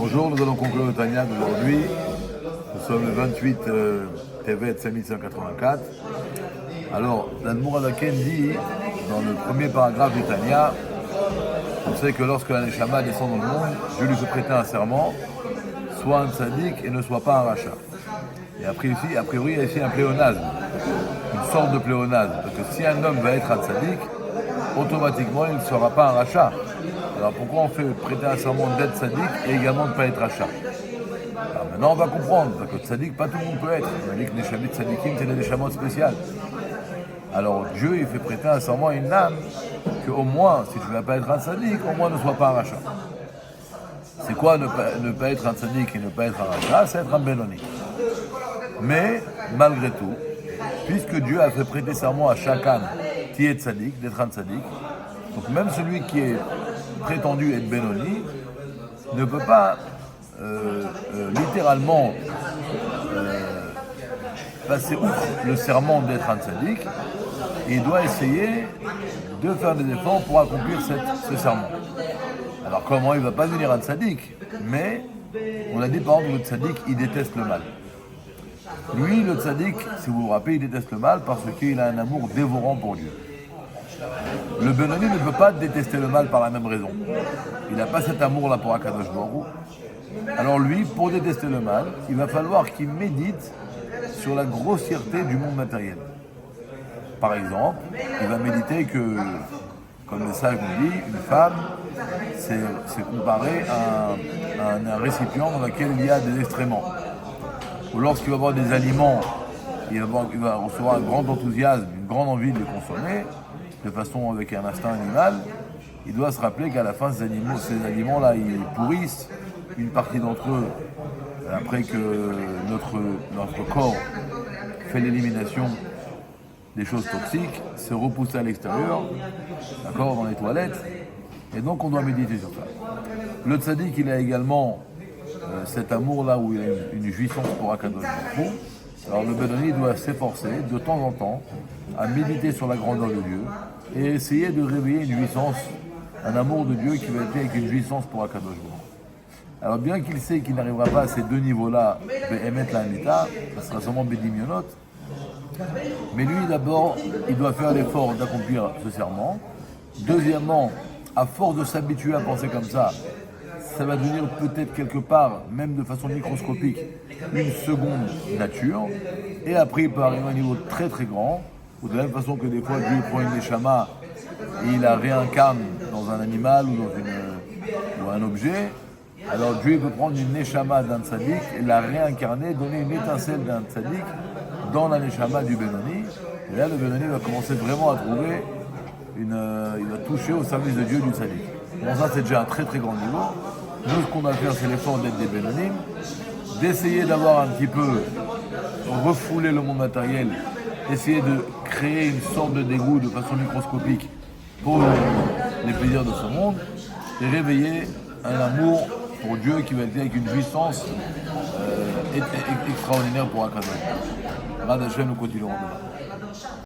Bonjour, nous allons conclure le Tanya d'aujourd'hui. Nous sommes le 28 Tevet 5184. Alors, l'Admour Adaken dit, dans le premier paragraphe du Tanya, on sait que lorsque la Neshama descend dans le monde, Dieu lui fait prêter un serment, soit un tzaddik et ne soit pas un rachat. Et a priori, il y a ici un pléonasme, une sorte de pléonasme. Parce que si un homme va être un tzaddik, automatiquement il ne sera pas un rachat. Alors pourquoi on fait prêter un serment d'être tzaddik et également de ne pas être rachat? Alors maintenant on va comprendre, parce que tzaddik, pas tout le monde peut être. On a dit que les neshamot tzaddikim, c'est des neshamot spéciales. Alors Dieu, il fait prêter un serment à une âme qu'au moins, si tu ne vas pas être un tzaddik, au moins ne sois pas un rachat. C'est quoi ne pas être un tzaddik et ne pas être un rachat? C'est être un benoni. Mais, malgré tout, puisque Dieu a fait prêter serment à chaque âme qui est tzaddik, d'être un tzaddik, donc même celui qui est prétendu être benoni ne peut pas littéralement passer outre le serment d'être un tzaddik, et il doit essayer de faire des efforts pour accomplir ce serment. Alors comment il ne va pas devenir un tzaddik? Mais on a dit par exemple que le tzaddik il déteste le mal. Lui, le tzaddik, si vous vous rappelez, il déteste le mal parce qu'il a un amour dévorant pour Dieu. Le benoni ne peut pas détester le mal par la même raison. Il n'a pas cet amour-là pour Akadosh Baruch Hu. Alors lui, pour détester le mal, il va falloir qu'il médite sur la grossièreté du monde matériel. Par exemple, il va méditer que, comme les sages nous disent, une femme, c'est comparé à un récipient dans lequel il y a des excréments. Ou lorsqu'il va avoir des aliments, il va recevoir un grand enthousiasme, une grande envie de les consommer, de façon avec un instinct animal, il doit se rappeler qu'à la fin, ces aliments-là, ils pourrissent. Une partie d'entre eux, après que notre corps fait l'élimination des choses toxiques, se repousse à l'extérieur, d'accord, dans les toilettes, et donc on doit méditer sur ça. Le tzaddik, il a également cet amour-là où il a une jouissance pour Akadosh Baruch Hu. Alors le benoni doit s'efforcer de temps en temps à méditer sur la grandeur de Dieu et essayer de réveiller une jouissance, un amour de Dieu qui va être avec une jouissance pour Akadosh Baruch Hu. Alors bien qu'il sait qu'il n'arrivera pas à ces deux niveaux-là, Be'emet la'amita, ça sera seulement Bedimionot, mais lui d'abord, il doit faire l'effort d'accomplir ce serment. Deuxièmement, à force de s'habituer à penser comme ça va devenir peut-être quelque part, même de façon microscopique, une seconde nature. Et après, il peut arriver à un niveau très très grand, ou de la même façon que des fois, Dieu prend une neshama et il la réincarne dans un animal ou un objet. Alors Dieu peut prendre une neshama d'un tzaddik et la réincarner, donner une étincelle d'un tzaddik dans la neshama du benoni. Et là, le benoni va commencer vraiment à trouver il va toucher au service de Dieu du tzaddik. Bon, ça, c'est déjà un très très grand niveau. Nous, ce qu'on va faire, c'est l'effort d'être des bénonymes, d'essayer d'avoir un petit peu refoulé le monde matériel, essayer de créer une sorte de dégoût de façon microscopique pour les plaisirs de ce monde, et réveiller un amour pour Dieu qui va être avec une puissance extraordinaire pour Akadosh. Rad Hashem, nous continuerons demain.